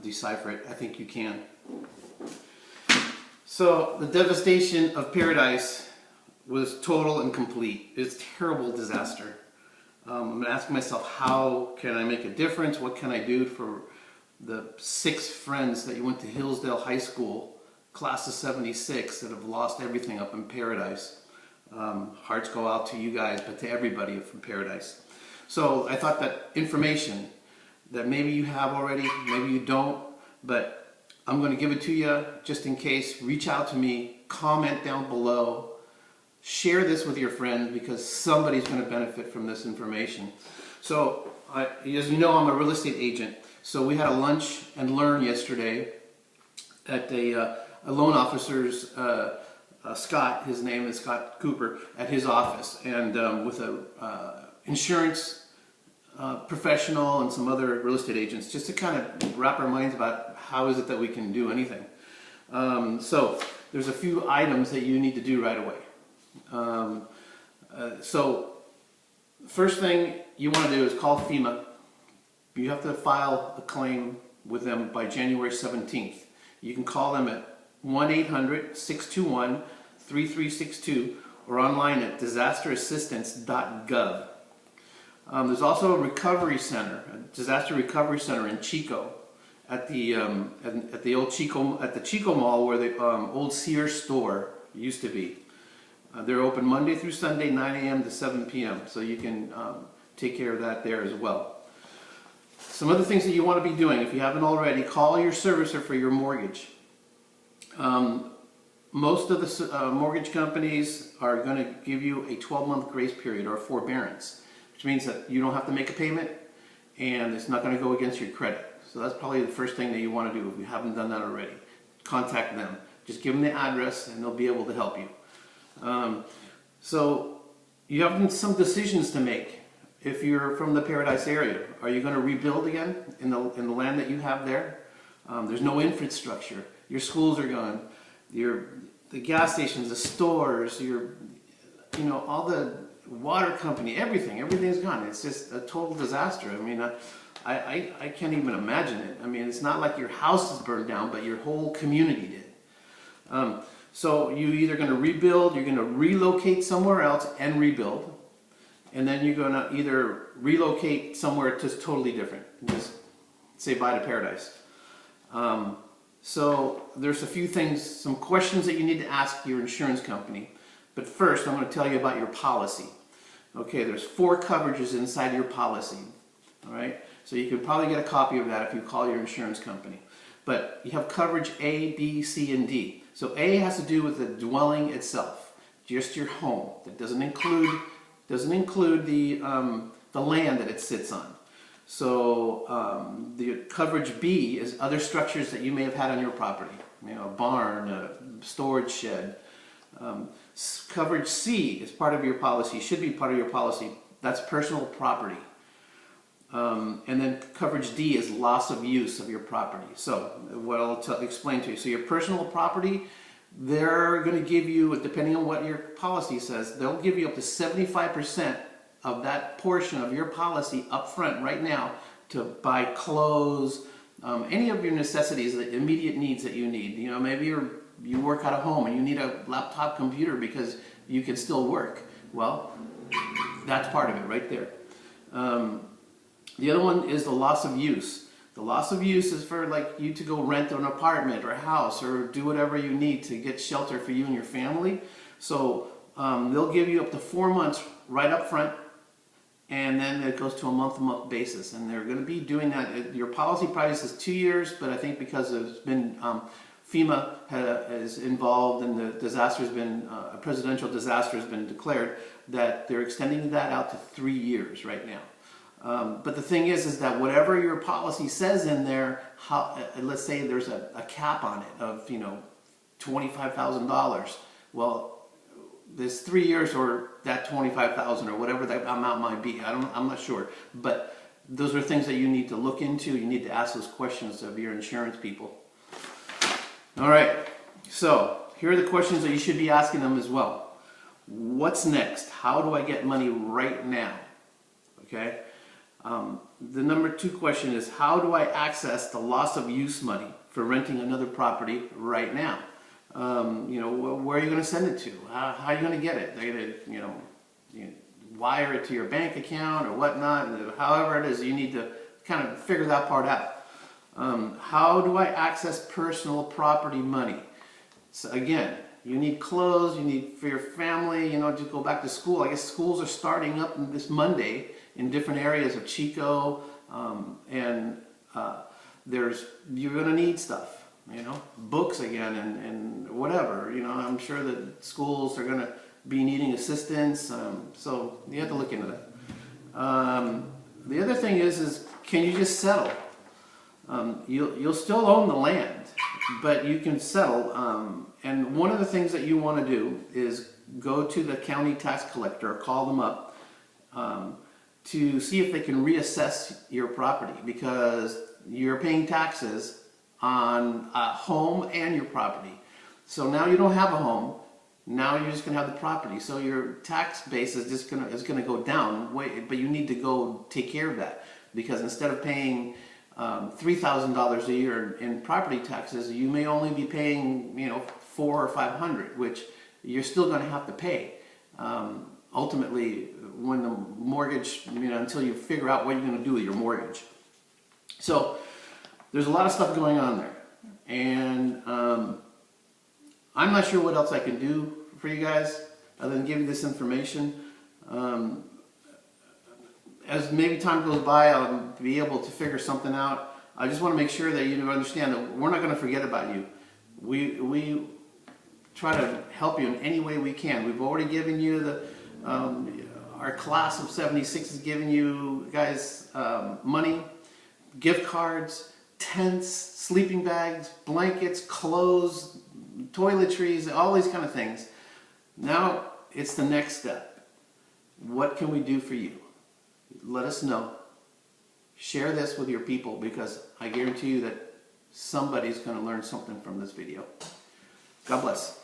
decipher it. I think you can. So the devastation of Paradise was total and complete. It's a terrible disaster. I'm asking myself, how can I make a difference? What can I do for the 6 friends that you went to Hillsdale High School, class of 76, that have lost everything up in Paradise? Hearts go out to you guys, but to everybody from Paradise. So I thought that information that maybe you have already, maybe you don't, but I'm going to give it to you just in case. Reach out to me, comment down below. Share this with your friends because somebody's going to benefit from this information. So, as you know, I'm a real estate agent. So we had a lunch and learn yesterday at a loan officer's, Scott, his name is Scott Cooper, at his office, and with a insurance professional and some other real estate agents, just to kind of wrap our minds about how is it that we can do anything. So there's a few items that you need to do right away. So first thing you want to do is call FEMA. You have to file a claim with them by January 17th. You can call them at 1-800-621-3362 or online at disasterassistance.gov. There's also a recovery center, a disaster recovery center in Chico, at the Chico Mall where the old Sears store used to be. They're open Monday through Sunday, 9 a.m. to 7 p.m. So you can take care of that there as well. Some other things that you want to be doing, if you haven't already, call your servicer for your mortgage. Most of the mortgage companies are going to give you a 12-month grace period or forbearance, which means that you don't have to make a payment and it's not going to go against your credit. So that's probably the first thing that you want to do if you haven't done that already. Contact them. Just give them the address and they'll be able to help you. So you have some decisions to make. If you're from the Paradise area, are you going to rebuild again in the land that you have there? There's no infrastructure. Your schools are gone. The gas stations, the stores, all the water company, everything's gone. It's just a total disaster. I mean, I can't even imagine it. I mean, it's not like your house is burned down, but your whole community did. So you're either going to rebuild, you're going to relocate somewhere else and rebuild, and then you're going to either relocate somewhere just totally different. Just say bye to Paradise. So there's a few things, some questions that you need to ask your insurance company. But first, I'm going to tell you about your policy. Okay, there's 4 coverages inside your policy. All right, so you can probably get a copy of that if you call your insurance company. But you have coverage A, B, C, and D. So A has to do with the dwelling itself, just your home. That doesn't include the land that it sits on. So the coverage B is other structures that you may have had on your property, a barn, a storage shed. Coverage C is part of your policy, should be part of your policy. That's personal property. And then coverage D is loss of use of your property. So what I'll explain to you. So your personal property, they're going to give you, depending on what your policy says, they'll give you up to 75% of that portion of your policy up front right now to buy clothes, any of your necessities, the immediate needs that you need. Maybe you work out of home and you need a laptop computer because you can still work. Well, that's part of it right there. The other one is the loss of use. The loss of use is for you to go rent an apartment or a house or do whatever you need to get shelter for you and your family. So they'll give you up to 4 months right up front, and then it goes to a month-to-month basis. And they're going to be doing that. Your policy price is 2 years, but I think because it's been FEMA is involved and the disaster has been a presidential disaster has been declared, that they're extending that out to 3 years right now. But the thing is that whatever your policy says in there, let's say there's a cap on it of $25,000. Well, there's 3 years or that $25,000 or whatever that amount might be. I'm not sure, but those are things that you need to look into. You need to ask those questions of your insurance people. All right, so here are the questions that you should be asking them as well. What's next? How do I get money right now? Okay. The number 2 question is, how do I access the loss of use money for renting another property right now? Where are you going to send it to? How are you going to get it? They're going to, wire it to your bank account or whatnot. However it is, you need to kind of figure that part out. How do I access personal property money? So again, you need clothes, you need for your family, to go back to school. I guess schools are starting up this Monday in different areas of Chico, you're going to need stuff, books again and whatever. I'm sure that schools are going to be needing assistance, so you have to look into that. The other thing is can you just settle? You'll still own the land, but you can settle. And one of the things that you want to do is go to the county tax collector, call them up, to see if they can reassess your property, because you're paying taxes on a home and your property. So now you don't have a home. Now you're just going to have the property. So your tax base is just going to go down. But you need to go take care of that, because instead of paying $3,000 a year in property taxes, you may only be paying $400 or $500, which you're still going to have to pay. Ultimately, when the mortgage, until you figure out what you're going to do with your mortgage. So there's a lot of stuff going on there, and I'm not sure what else I can do for you guys other than give you this information. As maybe time goes by, I'll be able to figure something out. I just want to make sure that you understand that we're not going to forget about you. We try to help you in any way we can. We've already given you our class of 76 is giving you guys money, gift cards, tents, sleeping bags, blankets, clothes, toiletries, all these kind of things. Now it's the next step. What can we do for you? Let us know. Share this with your people, because I guarantee you that somebody's going to learn something from this video. God bless.